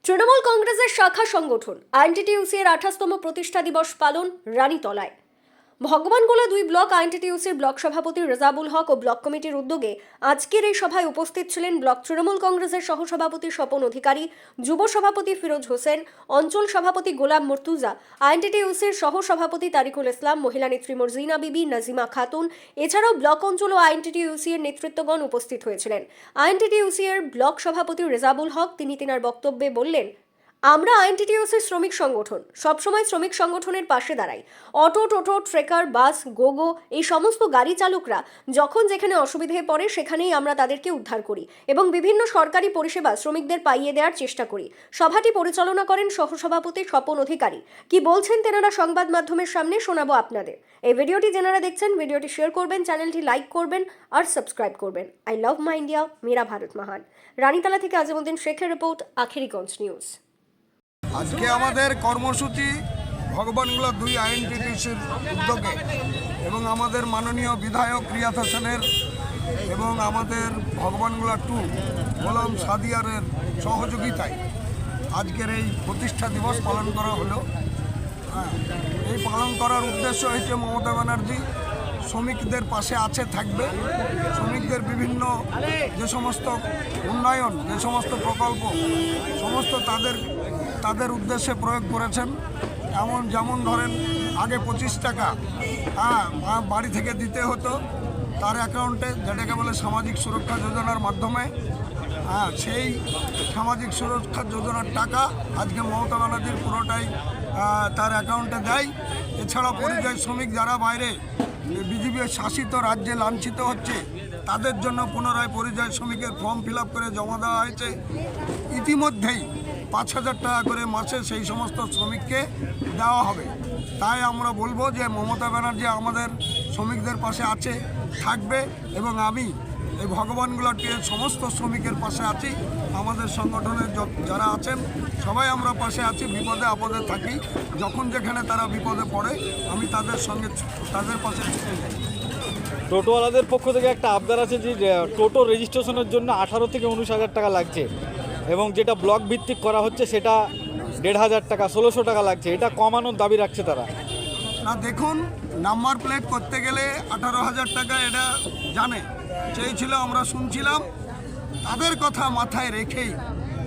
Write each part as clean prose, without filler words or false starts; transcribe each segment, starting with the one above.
তৃণমূল কংগ্রেসের শাখা সংগঠন আইএনটিটিইউসি এর 28তম প্রতিষ্ঠা দিবস পালন রানীতলায়। ভগবানগোলা 2 ব্লক আইএনটিটিইউসির ব্লক সভাপতি রেজাবুল হক ও ব্লক কমিটির উদ্যোগে আজকের এই সভায় উপস্থিত ছিলেন ব্লক তৃণমূল কংগ্রেসের সহসভাপতি স্বপন অধিকারী, যুব সভাপতি ফিরোজ হোসেন, অঞ্চল সভাপতি গোলাম মর্তুজা, আইএনটিটিইউসির সহসভাপতি তারিকুল ইসলাম, মহিলা নেত্রী মর্জিনা বিবি, নাজিমা খাতুন, এছাড়াও ব্লক অঞ্চল ও আইএনটিটিইউসি এর নেতৃত্বগণ উপস্থিত হয়েছিলেন। আইএনটিটিইউসি এর ব্লক সভাপতি রেজাবুল হক তিনি তার বক্তব্যে বললেন, আমরা আইএনটিটিইউসির শ্রমিক সংগঠন সবসময় শ্রমিক সংগঠনের পাশে দাঁড়াই। অটো, টোটো, ট্রেকার, বাস, গোগো এই সমস্ত গাড়ি চালকরা যখন যেখানে অসুবিধায় পড়ে সেখানেই আমরা তাদেরকে উদ্ধার করি এবং বিভিন্ন সরকারি পরিষেবা শ্রমিকদের পাইয়ে দেওয়ার চেষ্টা করি। সভাটি পরিচালনা করেন সহসভাপতি স্বপন অধিকারী। কি বলছেন তেনারা সংবাদ মাধ্যমের সামনে শোনাবো আপনাদের। এই ভিডিওটি যারা দেখছেন ভিডিওটি শেয়ার করবেন, চ্যানেলটি লাইক করবেন আর সাবস্ক্রাইব করবেন। আই লাভ মাই ইন্ডিয়া, মেরা ভারত মহান। রানীতলা থেকে আজিমউদ্দিন শেখের রিপোর্ট, আখেরিগঞ্জ নিউজ। আজকে আমাদের কর্মসূচি ভগবানগোলা 2 আইএনটিটিইউসির উদ্যোগে এবং আমাদের মাননীয় বিধায়ক রিয়াত হোসেনের এবং আমাদের ভগবানগোলা 2 গোলাম সাদিয়ারের সহযোগিতায় আজকের এই প্রতিষ্ঠা দিবস পালন করা হলো। এই পালন করার উদ্দেশ্য হচ্ছে মমতা ব্যানার্জি শ্রমিকদের পাশে আছে, থাকবে। শ্রমিকদের বিভিন্ন যে সমস্ত উন্নয়ন, যে সমস্ত প্রকল্প সমস্ত তাদের উদ্দেশ্যে প্রয়োগ করেছেন। যেমন ধরেন আগে 25 টাকা বাড়ি থেকে দিতে হতো তার অ্যাকাউন্টে, যেটাকে বলে সামাজিক সুরক্ষা যোজনার মাধ্যমে। সেই সামাজিক সুরক্ষা যোজনার টাকা আজকে মমতা ব্যানার্জির পুরোটাই তার অ্যাকাউন্টে দেয়। এছাড়া পরিযায়ী শ্রমিক যারা বাইরে বিজেপি শাসিত রাজ্যে লাঞ্ছিত হচ্ছে তাদের জন্য পুনরায় পরিযায়ী শ্রমিকের ফর্ম ফিল আপ করে জমা দেওয়া হয়েছে। ইতিমধ্যেই 5,000 টাকা করে মাসে সেই সমস্ত শ্রমিককে দেওয়া হবে। তাই আমরা বলবো যে মমতা ব্যানার্জি আমাদের শ্রমিকদের পাশে আছে, থাকবে এবং আমি এই ভগবানগোলা 2 এর সমস্ত শ্রমিকের পাশে আছি। আমাদের সংগঠনের যারা আছেন সবাই আমরা পাশে আছি, বিপদে আপদে থাকি। যখন যেখানে তারা বিপদে পড়ে আমি তাদের পাশে ছুটে যাই। টোটোওয়ালাদের পক্ষ থেকে একটা আবদার আছে যে টোটো রেজিস্ট্রেশনের জন্য 18 থেকে 19,000 টাকা লাগছে এবং যেটা ব্লক ভিত্তিক করা হচ্ছে সেটা 1,500 টাকা 1,600 টাকা লাগছে। এটা কমানোর দাবি রাখছে তারা। না, দেখুন, নাম্বার প্লেট করতে গেলে 18,000 টাকা এটা জানে চেয়েছিল, আমরা শুনছিলাম। তাদের কথা মাথায় রেখেই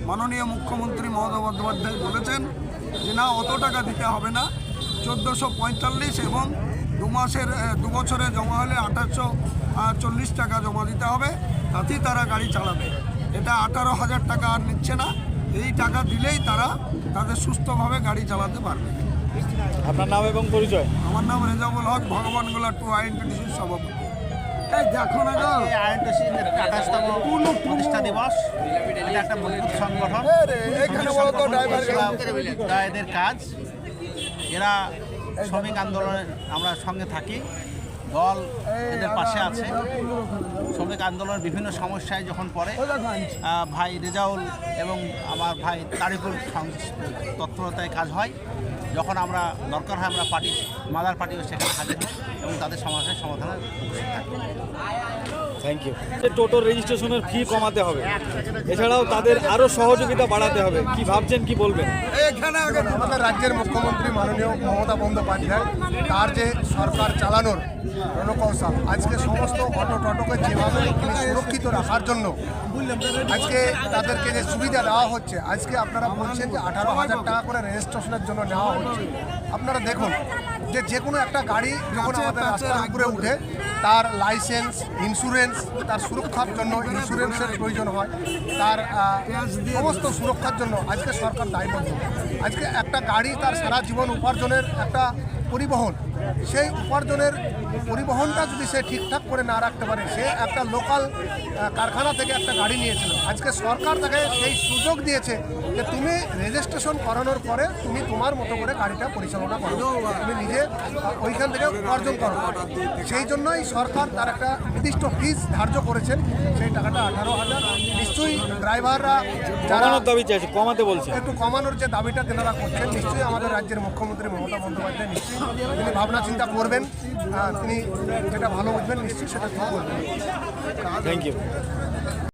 মাননীয় মুখ্যমন্ত্রী মমতা বন্দ্যোপাধ্যায় বলেছেন যে না, অত টাকা দিতে হবে না, 1445 এবং 2 বছরে জমা হলে 840 টাকা জমা দিতে হবে, তাতেই তারা গাড়ি চালাবে। এটা 18,000 টাকা আর নিচ্ছে না। এই টাকা দিলেই তারা তাদের সুস্থভাবে গাড়ি চালাতে পারবে। আপনার নাম এবং পরিচয়? আমার নাম রেজাবুল হক, ভগবানগোলা 2 আইএনটিটিইউসির সভাপতি। প্রতিষ্ঠা দিবস এটা একটা মজবুত সংগঠন, এদের কাজ, এরা শ্রমিক আন্দোলনে আমরা সঙ্গে থাকি, দল এদের পাশে আছে। শ্রমিক আন্দোলনের বিভিন্ন সমস্যায় যখন পড়ে ভাই রেজাউল এবং আমার ভাই তারিকুল তৎপরতায় কাজ হয়। যখন আমরা দরকার হয় আমরা মাদার পার্টিও সেখানে হাজির হই এবং তাদের সমস্যার সমাধানে উপস্থিত থাকি। Thank you. টোটো রেজিস্ট্রেশনের ফি কমাতে হবে, এছাড়াও তাদের আরও সহযোগিতা বাড়াতে হবে। কি ভাবছেন, কি বলবেন? আমাদের রাজ্যের মুখ্যমন্ত্রী মাননীয় মমতা বন্দ্যোপাধ্যায় তার যে সরকার চালানোর রণকৌশল, আজকে সমস্ত টোটোকে যেভাবে তিনি সুরক্ষিত রাখার জন্য আজকে তাদেরকে যে সুবিধা দেওয়া হচ্ছে, আজকে আপনারা বলছেন যে 18,000 টাকা করে রেজিস্ট্রেশনের জন্য নেওয়া হচ্ছে। আপনারা দেখুন যে কোনো একটা গাড়ি যখন আমাদের রাস্তার উপরে উঠে তার লাইসেন্স, ইন্স্যুরেন্স, তার সুরক্ষার জন্য ইন্স্যুরেন্সের প্রয়োজন হয়, তার সমস্ত সুরক্ষার জন্য আজকে সরকার দায়বদ্ধ। আজকে একটা গাড়ি তার সারা জীবন উপার্জনের একটা পরিবহন, সেই পরিবহনটা যদি সে ঠিকঠাক করে না রাখতে পারে, সে একটা লোকাল কারখানা থেকে একটা গাড়ি নিয়েছিল, আজকে সরকার তাকে সেই সুযোগ দিয়েছে যে তুমি রেজিস্ট্রেশন করানোর পরে তুমি তোমার মতো করে গাড়িটা পরিচালনা করো, তুমি নিজে ওইখান থেকে উপার্জন করো। সেই জন্যই সরকার তার একটা নির্দিষ্ট ফিস ধার্য করেছেন, সেই টাকাটা 18,000। নিশ্চয়ই ড্রাইভাররা যারা দাবি চাইছে কমাতে বলছে, একটু কমানোর যে দাবিটা তেনারা করছেন, নিশ্চয়ই আমাদের রাজ্যের মুখ্যমন্ত্রী মমতা বন্দ্যোপাধ্যায় নিশ্চয়ই তিনি ভাবনা চিন্তা করবেন, তিনি যেটা ভালো বুঝবেন নিশ্চয়ই সেটা ঠিক করবেন। Thank you.